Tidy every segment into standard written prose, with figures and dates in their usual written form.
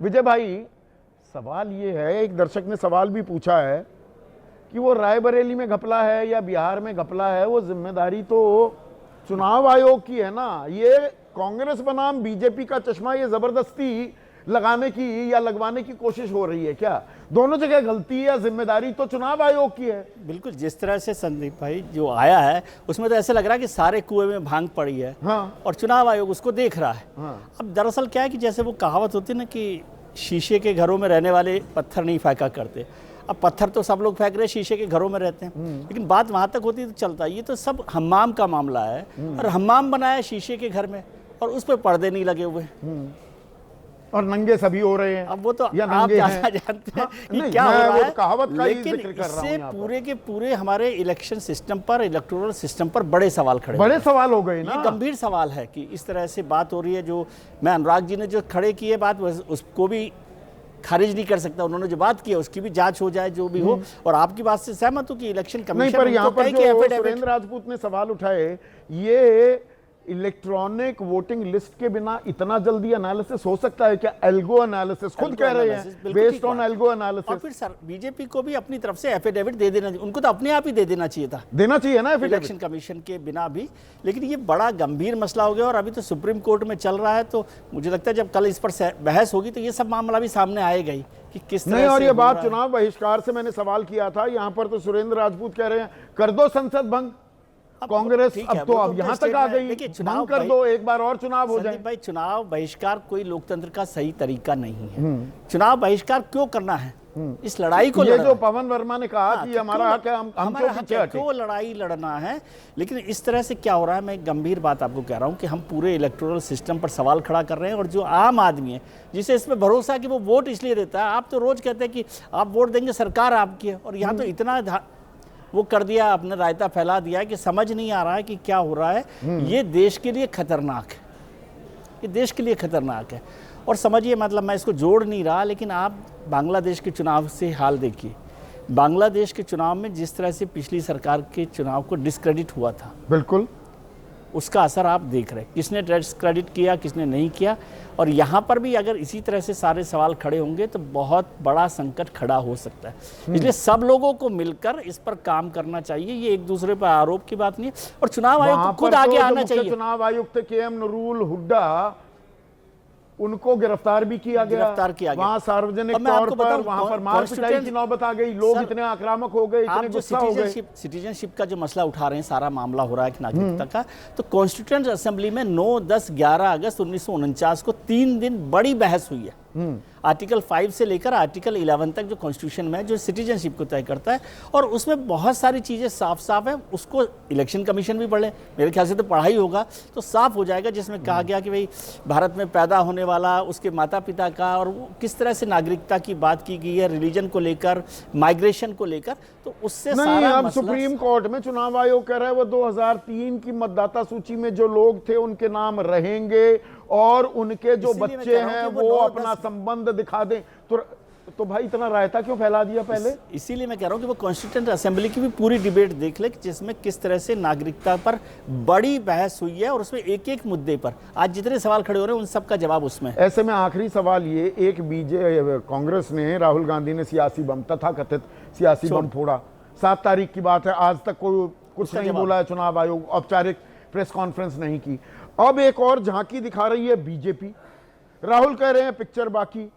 विजय भाई, सवाल ये है, एक दर्शक ने सवाल भी पूछा है कि वो रायबरेली में घपला है या बिहार में घपला है, वो जिम्मेदारी तो चुनाव आयोग की है ना। ये कांग्रेस बनाम बीजेपी का चश्मा ये जबरदस्ती लगाने की या लगवाने की कोशिश हो रही है क्या? दोनों जगह गलती या जिम्मेदारी तो चुनाव आयोग की है। बिल्कुल, जिस तरह से संदीप भाई जो आया है उसमें तो ऐसे लग रहा है कि सारे कुएं में भांग पड़ी है। हाँ। और चुनाव आयोग उसको देख रहा है। हाँ। अब दरअसल क्या है कि जैसे वो कहावत होती है ना कि शीशे के घरों में रहने वाले पत्थर नहीं फेंका करते। अब पत्थर तो सब लोग फेंक रहे हैं, शीशे के घरों में रहते हैं, लेकिन बात वहां तक होती तो चलता। ये तो सब हम्माम का मामला है और हम्माम बनाया शीशे के घर में और उस पर पर्दे नहीं लगे हुए और नंगे सभी हो रहे हैं। अब वो तो या आप ज़्यादा जानते हैं कि क्या हो रहा है, कहावत का ही लेकिन जिक्र कर रहा हूं इससे यहाँ पर। पूरे के पूरे हमारे इलेक्शन सिस्टम पर, इलेक्टोरल सिस्टम पर बड़े सवाल खड़े बड़े सवाल हो गए ना। ये गंभीर सवाल है कि इस तरह से बात हो रही है। जो मैं अनुराग जी ने जो खड़े किए बात, उसको भी खारिज नहीं कर सकता। उन्होंने जो बात की है उसकी भी जांच हो जाए, जो भी हो। और आपकी बात से सहमत हूं कि इलेक्शन कमीशन नहीं, पर यहाँ पर जो सुरेंद्र राजपूत ने सवाल उठाए, ये इलेक्ट्रॉनिक वोटिंग लिस्ट के बिना इतना जल्दी एनालिसिस हो सकता है क्या? एल्गो एनालिसिस खुद कह रहे हैं, बेस्ड ऑन एल्गो एनालिसिस। और फिर सर बीजेपी को भी अपनी तरफ से एफिडेविट दे देना, उनको तो अपने आप ही दे देना चाहिए था, देना चाहिए ना इलेक्शन कमीशन के बिना भी। लेकिन ये बड़ा गंभीर मसला हो गया और अभी तो सुप्रीम कोर्ट में चल रहा है। तो मुझे लगता है जब कल इस पर बहस होगी तो ये सब मामला भी सामने आएगा ही कि किस तरह नहीं। और से ये बात चुनाव बहिष्कार से मैंने सवाल किया था, यहाँ पर तो सुरेंद्र राजपूत कह रहे हैं कर दो संसद भंग। कांग्रेस अब तो अब यहां तक आ गई, भंग कर दो, एक बार और चुनाव हो जाए। भाई चुनाव बहिष्कार कोई लोकतंत्र का सही तरीका नहीं है। चुनाव बहिष्कार क्यों करना है? इस लड़ाई को ये जो पवन वर्मा ने कहा कि हमारा हक है, हम क्यों लड़ाई लड़ना है? लेकिन इस तरह से क्या हो रहा है, मैं एक गंभीर बात आपको कह रहा हूं कि हम पूरे इलेक्टोरल सिस्टम पर सवाल खड़ा कर रहे हैं। और जो आम आदमी है जिसे इसमें भरोसा है कि वो वोट इसलिए देता है, आप तो रोज कहते हैं कि आप वोट देंगे, सरकार आपकी है, और यहाँ तो इतना वो कर दिया, आपने रायता फैला दिया कि समझ नहीं आ रहा है कि क्या हो रहा है। ये देश के लिए खतरनाक है, ये देश के लिए खतरनाक है। और समझिए, मतलब मैं इसको जोड़ नहीं रहा, लेकिन आप बांग्लादेश के चुनाव से हाल देखिए। बांग्लादेश के चुनाव में जिस तरह से पिछली सरकार के चुनाव को डिस्क्रेडिट हुआ था, बिल्कुल उसका असर आप देख रहे हैं, किसने डिस्क्रेडिट किया, किसने नहीं किया। और यहाँ पर भी अगर इसी तरह से सारे सवाल खड़े होंगे तो बहुत बड़ा संकट खड़ा हो सकता है। इसलिए सब लोगों को मिलकर इस पर काम करना चाहिए। ये एक दूसरे पर आरोप की बात नहीं है। और चुनाव आयोग को खुद आगे आना चाहिए। चुनाव आयुक्त के.एम. नूरुल हुड्डा, उनको गिरफ्तार भी किया गया, वहां सार्वजनिक तौर पर वहां पर मार पिटाई की नौबत आ गई, लोग इतने आक्रामक हो गए, इतने गुस्सा हो गए। सिटीजनशिप का जो मसला उठा रहे हैं, सारा मामला हो रहा है नागरिकता का, तो कॉन्स्टिट्यूएंट असेंबली में 9, 10, 11 अगस्त 1949 को 3 दिन बड़ी बहस हुई है। आर्टिकल 5 से लेकर आर्टिकल 11 तक जो कॉन्स्टिट्यूशन में जो सिटीजनशिप को तय करता है, और उसमें बहुत सारी चीज़ें साफ साफ है। उसको इलेक्शन कमीशन भी पढ़े, मेरे ख्याल से तो पढ़ा ही होगा तो साफ हो जाएगा, जिसमें कहा गया कि भाई भारत में पैदा होने वाला, उसके माता पिता का, और किस तरह से नागरिकता की बात की गई है, रिलीजन को लेकर, माइग्रेशन को लेकर। तो उससे नहीं, अब सुप्रीम कोर्ट में चुनाव आयोग कह रहा है वो 2003 की मतदाता सूची में जो लोग थे उनके नाम रहेंगे, और उनके जो बच्चे हैं वो अपना संबंध दिखा दें। तो भाई इतना रायता क्यों फैला दिया पहले? इसीलिए मैं कह रहा हूं कि वो कॉन्स्टिट्यूएंट असेंबली की भी पूरी डिबेट देख ले, जिसमें किस तरह से नागरिकता पर बड़ी बहस हुई है, और उसमें एक एक मुद्दे पर आज जितने सवाल खड़े हो रहे हैं उन सब का जवाब उसमें। ऐसे में आखिरी सवाल ये, एक कांग्रेस ने, राहुल गांधी ने सियासी बम, तथाकथित सियासी बम फोड़ा। 7 तारीख की बात है, आज तक कोई कुछ नहीं बोला है चुनाव आयोग, औपचारिक प्रेस कॉन्फ्रेंस नहीं की। अब एक और झांकी दिखा रही है बीजेपी। राहुल कह रहे हैं पिक्चर बाकी,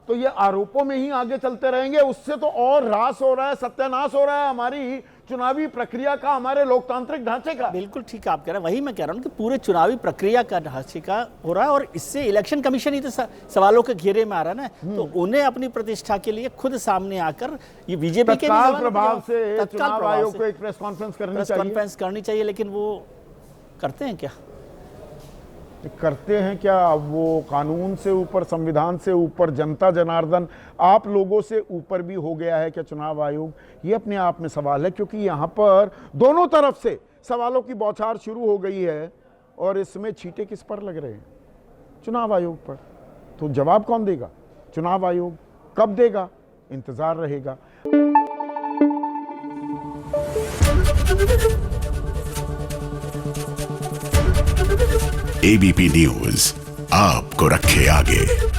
तो ये आरोपों में ही आगे चलते रहेंगे। उससे तो और ह्रास हो रहा है, सत्यानाश हो रहा है हमारी चुनावी प्रक्रिया का, हमारे लोकतांत्रिक ढांचे का। बिल्कुल ठीक आप कह रहे हैं, वही मैं कह रहा हूं कि पूरे चुनावी प्रक्रिया का ढांचे का हो रहा है। और इससे इलेक्शन कमीशन ही तो सवालों के घेरे में आ रहा है ना, तो उन्हें अपनी प्रतिष्ठा के लिए खुद सामने आकर ये बीजेपी के प्रभाव से चुनाव आयोग को एक प्रेस कॉन्फ्रेंस करनी चाहिए। लेकिन वो करते हैं क्या? करते हैं क्या? वो कानून से ऊपर, संविधान से ऊपर, जनता जनार्दन आप लोगों से ऊपर भी हो गया है क्या चुनाव आयोग? ये अपने आप में सवाल है, क्योंकि यहाँ पर दोनों तरफ से सवालों की बौछार शुरू हो गई है, और इसमें छींटे किस पर लग रहे हैं? चुनाव आयोग पर। तो जवाब कौन देगा? चुनाव आयोग। कब देगा? इंतजार रहेगा। एबीपी न्यूज आपको रखे आगे।